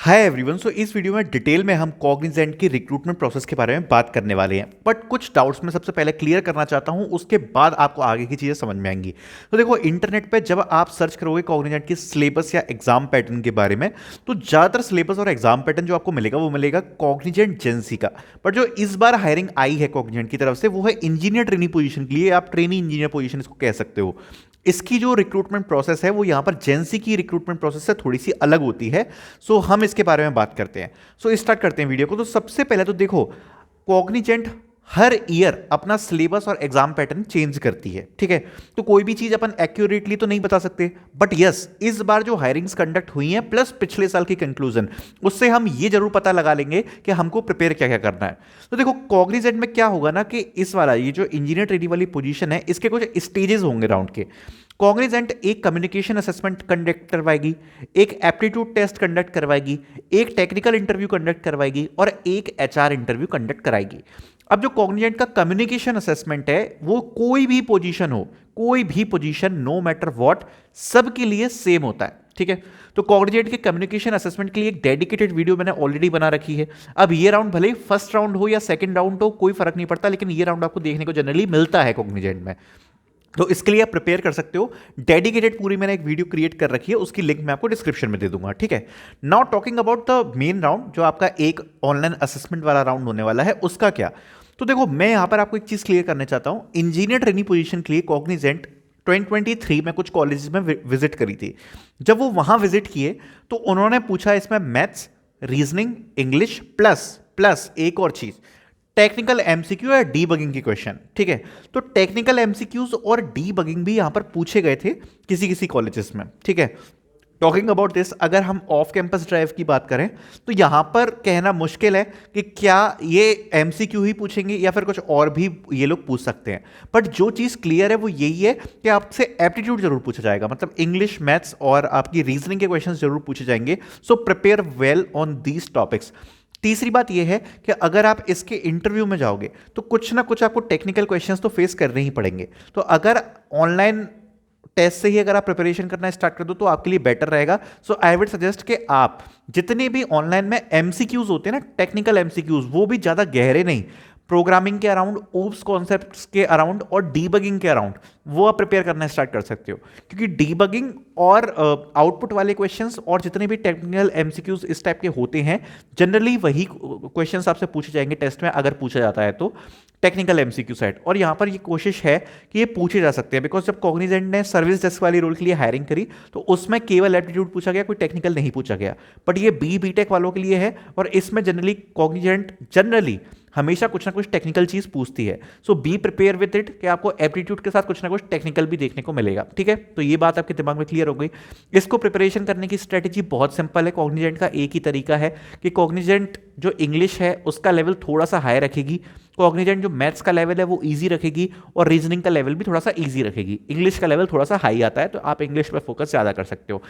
Hi everyone. सो इस video में detail में हम कॉग्निजेंट की रिक्रूटमेंट प्रोसेस के बारे में बात करने वाले हैं, बट कुछ डाउट्स मैं सबसे पहले क्लियर करना चाहता हूं, उसके बाद आपको आगे की चीज़ें समझ में आएंगी। तो देखो, इंटरनेट पे जब आप सर्च करोगे कॉग्निजेंट की सिलेबस या एग्जाम पैटर्न के बारे में, तो ज़्यादातर सिलेबस और एग्जाम पैटर्न जो आपको मिलेगा वो मिलेगा कॉग्निजेंट जेंसी का। बट जो इस बार हायरिंग आई है कॉग्निजेंट की तरफ से, वो है इंजीनियर ट्रेनी पोजीशन के लिए। आप ट्रेनी इंजीनियर पोजीशन इसको कह सकते हो। इसकी जो रिक्रूटमेंट प्रोसेस है वो यहाँ पर जेंसी की रिक्रूटमेंट प्रोसेस से थोड़ी सी अलग होती है। सो हम इसके बारे में बात करते हैं। सो स्टार्ट करते हैं वीडियो को। तो सबसे पहले तो देखो, कॉग्निजेंट हर ईयर अपना सिलेबस और एग्जाम पैटर्न चेंज करती है, ठीक है। तो कोई भी चीज अपन एक्यूरेटली तो नहीं बता सकते, बट यस, इस बार जो हायरिंग्स कंडक्ट हुई हैं प्लस पिछले साल की कंक्लूजन, उससे हम ये जरूर पता लगा लेंगे कि हमको प्रिपेयर क्या क्या करना है। तो देखो, कॉग्निजेंट में क्या होगा ना कि इस वाला ये जो इंजीनियर ट्रेनी वाली पोजीशन है, इसके कुछ स्टेजेस होंगे राउंड के। कॉग्निजेंट एक कम्युनिकेशन असेसमेंट कंडक्ट करवाएगी, एक एप्टीट्यूड टेस्ट कंडक्ट करवाएगी, एक टेक्निकल इंटरव्यू कंडक्ट करवाएगी और एक एचआर इंटरव्यू कंडक्ट कराएगी। अब जो कॉग्निजेंट का कम्युनिकेशन असेसमेंट है, वो कोई भी पोजीशन हो, कोई भी पोजीशन, नो मैटर व्हाट, सबके लिए सेम होता है, ठीक है। तो कॉग्निजेंट के कम्युनिकेशन असेसमेंट के लिए एक डेडिकेटेड वीडियो मैंने ऑलरेडी बना रखी है। अब ये राउंड भले ही फर्स्ट राउंड हो या सेकंड राउंड हो, कोई फर्क नहीं पड़ता, लेकिन ये राउंड आपको देखने को जनरली मिलता है कॉग्निजेंट में। तो इसके लिए आप प्रिपेयर कर सकते हो। डेडिकेटेड पूरी मैंने एक वीडियो क्रिएट कर रखी है, उसकी लिंक मैं आपको डिस्क्रिप्शन में दे दूंगा, ठीक है। Now talking about the main round, जो आपका एक ऑनलाइन असेसमेंट वाला राउंड होने वाला है, उसका क्या। तो देखो, मैं यहां पर आपको एक चीज क्लियर करना चाहता हूं। इंजीनियर ट्रेनी पोजीशन के लिए कॉग्निजेंट 2023 में कुछ कॉलेजेस में विजिट करी थी। जब वो वहां विजिट किए तो उन्होंने पूछा इसमें maths, reasoning, English plus plus एक और चीज, टेक्निकल एमसीक्यू या डीबगिंग की क्वेश्चन, ठीक है। तो टेक्निकल एमसीक्यूज और डीबगिंग भी यहां पर पूछे गए थे किसी किसी कॉलेजेस में, ठीक है। टॉकिंग अबाउट दिस, अगर हम ऑफ कैंपस ड्राइव की बात करें तो यहां पर कहना मुश्किल है कि क्या ये एमसीक्यू ही पूछेंगे या फिर कुछ और भी ये लोग पूछ सकते हैं। बट जो चीज क्लियर है वो यही है कि आपसे एप्टीट्यूड जरूर पूछा जाएगा, मतलब इंग्लिश, मैथ्स और आपकी रीजनिंग के क्वेश्चन जरूर पूछे जाएंगे। So prepare well on these topics. तीसरी बात यह है कि अगर आप इसके इंटरव्यू में जाओगे तो कुछ ना कुछ आपको टेक्निकल क्वेश्चंस तो फेस करने ही पड़ेंगे। तो अगर ऑनलाइन टेस्ट से ही अगर आप प्रिपरेशन करना स्टार्ट कर दो तो आपके लिए बेटर रहेगा। सो आई वुड सजेस्ट कि आप जितने भी ऑनलाइन में एमसीक्यूज होते हैं ना, टेक्निकल एमसीक्यूज, वो भी ज्यादा गहरे नहीं, प्रोग्रामिंग के अराउंड, ओप्स कॉन्सेप्ट्स के अराउंड और डीबगिंग के अराउंड, वो आप प्रिपेयर करना स्टार्ट कर सकते हो। क्योंकि डीबगिंग और आउटपुट वाले क्वेश्चंस और जितने भी टेक्निकल एमसीक्यूज इस टाइप के होते हैं, जनरली वही क्वेश्चंस आपसे पूछे जाएंगे टेस्ट में, अगर पूछा जाता है तो टेक्निकल एमसीक्यू सेट। और यहाँ पर ये कोशिश है कि ये पूछे जा सकते हैं, बिकॉज जब कॉग्निजेंट ने सर्विस डेस्क वाली रोल के लिए हायरिंग करी तो उसमें केवल एप्टीट्यूड पूछा गया, कोई टेक्निकल नहीं पूछा गया। बट ये बीटेक वालों के लिए है और इसमें जनरली कॉग्निजेंट जनरली हमेशा कुछ ना कुछ टेक्निकल चीज पूछती है। सो बी प्रिपेयर विद इट कि आपको एप्टीट्यूड के साथ कुछ ना कुछ टेक्निकल भी देखने को मिलेगा, ठीक है। तो ये बात आपके दिमाग में क्लियर हो गई। इसको प्रिपरेशन करने की स्ट्रेटेजी बहुत सिंपल है। कॉग्निजेंट का एक ही तरीका है कि कॉग्निजेंट जो इंग्लिश है उसका लेवल थोड़ा सा हाई रखेगी, कॉग्निजेंट जो मैथ्स का लेवल है वो इजी रखेगी और रीजनिंग का लेवल भी थोड़ा सा इजी रखेगी। इंग्लिश का लेवल थोड़ा सा हाई आता है तो आप इंग्लिश पर फोकस ज़्यादा कर सकते हो।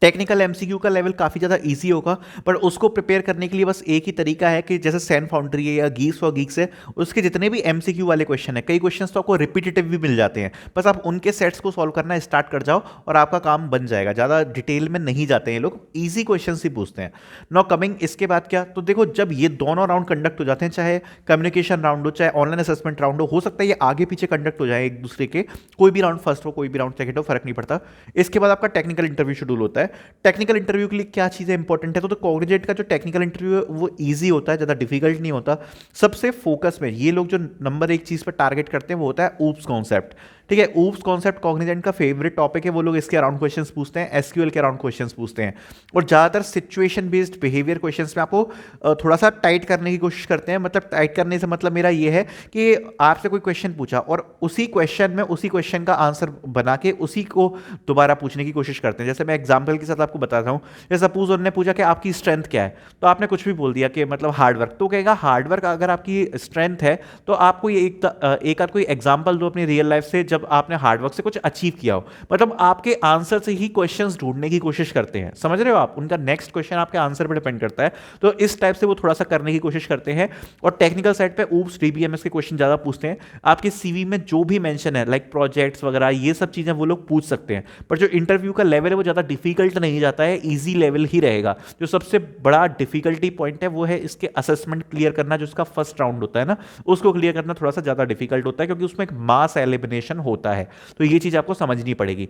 टेक्निकल एमसीक्यू का लेवल काफ़ी ज़्यादा इजी होगा, पर उसको प्रिपेयर करने के लिए बस एक ही तरीका है कि जैसे सैन फाउंड्री है या गीक्स फॉर गीक्स है, उसके जितने भी एमसीक्यू वाले क्वेश्चन है, कई क्वेश्चंस तो आपको रिपीटेटिव भी मिल जाते हैं, बस आप उनके सेट्स को सॉल्व करना स्टार्ट कर जाओ और आपका काम बन जाएगा। ज़्यादा डिटेल में नहीं जाते हैं लोग, ईजी क्वेश्चन ही पूछते हैं। नाउ कमिंग, इसके बाद क्या, तो देखो, जब ये दोनों राउंड कंडक्ट हो जाते हैं, चाहे कम्युनिकेशन राउंड हो चाहे ऑनलाइन असेसमेंट राउंड हो सकता है ये आगे पीछे कंडक्ट हो जाए एक दूसरे के, कोई भी राउंड फर्स्ट हो कोई भी राउंड सेकंड हो, फर्क नहीं पड़ता। इसके बाद आपका टेक्निकल इंटरव्यू शेड्यूल होता है। टेक्निकल इंटरव्यू के लिए क्या चीजें इंपॉर्टेंट है, तो कॉग्निजेंट का जो टेक्निकल इंटरव्यू है वो इजी होता है, ज्यादा डिफिकल्ट नहीं होता। सबसे फोकस में ये लोग जो नंबर एक चीज पर टारगेट करते हैं वो होता है ऊप्स कॉन्सेप्ट, ठीक है। ऊप्स कॉन्सेप्ट कॉग्निजेंट का फेवरेट टॉपिक है। वो लोग इसके अराउंड क्वेश्चंस पूछते हैं, एसक्यूएल के अराउंड क्वेश्चंस पूछते हैं और ज्यादातर सिचुएशन बेस्ड बिहेवियर क्वेश्चंस में आपको थोड़ा सा टाइट करने की कोशिश करते हैं। मतलब टाइट करने से मतलब मेरा ये है कि आपसे कोई क्वेश्चन पूछा और उसी क्वेश्चन में उसी क्वेश्चन का आंसर बना के उसी को दोबारा पूछने की कोशिश करते हैं। जैसे मैं एग्जाम्पल के साथ आपको बताता हूँ, जैसे सपोज उन्होंने पूछा कि आपकी स्ट्रेंथ क्या है, तो आपने कुछ भी बोल दिया कि मतलब हार्डवर्क, तो कहेगा हार्डवर्क अगर आपकी स्ट्रेंथ है तो आपको ये एक आध कोई एग्जाम्पल दो अपनी रियल लाइफ से, जब आपने हार्डवर्क से कुछ अचीव किया हो, मतलब आपके आंसर से ही क्वेश्चंस ढूंढने की कोशिश करते हैं, समझ रहे हो आप, उनका नेक्स्ट क्वेश्चन आपके आंसर पर डिपेंड करता है, तो इस टाइप से वो थोड़ा सा करने की कोशिश करते हैं। और टेक्निकल साइड पे ऊप्स डीबीएमएस के क्वेश्चन ज़्यादा पूछते हैं, आपके सीवी में जो भी मेंशन है लाइक प्रोजेक्ट्स वगैरह ये सब चीज़ें वो लोग पूछ सकते हैं, पर जो इंटरव्यू का लेवल है वो ज़्यादा डिफिकल्ट नहीं जाता है, ईजी लेवल ही रहेगा। जो सबसे बड़ा डिफिकल्टी पॉइंट है वो है इसके असेसमेंट क्लियर करना, जो इसका फर्स्ट राउंड होता है ना, उसको क्लियर करना थोड़ा सा ज़्यादा डिफिकल्ट होता है, क्योंकि उसमें एक मास एलिमिनेशन होता है, तो ये चीज़ आपको समझनी पड़ेगी।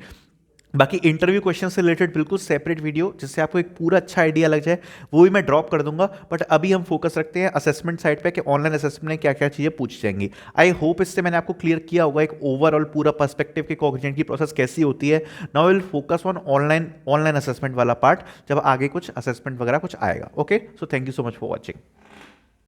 बाकी इंटरव्यू क्वेश्चन से रिलेटेड बिल्कुल सेपरेट वीडियो जिससे आपको एक पूरा अच्छा आइडिया लग जाए वो भी मैं ड्रॉप कर दूंगा, बट अभी हम फोकस रखते हैं असेसमेंट साइड पे कि ऑनलाइन असेसमेंट में क्या क्या चीज़ें पूछी जाएंगी। आई होप इससे मैंने आपको क्लियर किया होगा एक ओवरऑल पूरा पर्सपेक्टिव कि कॉग्निजेंट की प्रोसेस कैसी होती है। Now will focus on online assessment वाला पार्ट जब आगे कुछ असेसमेंट वगैरह कुछ आएगा। Okay, so thank you so much for watching.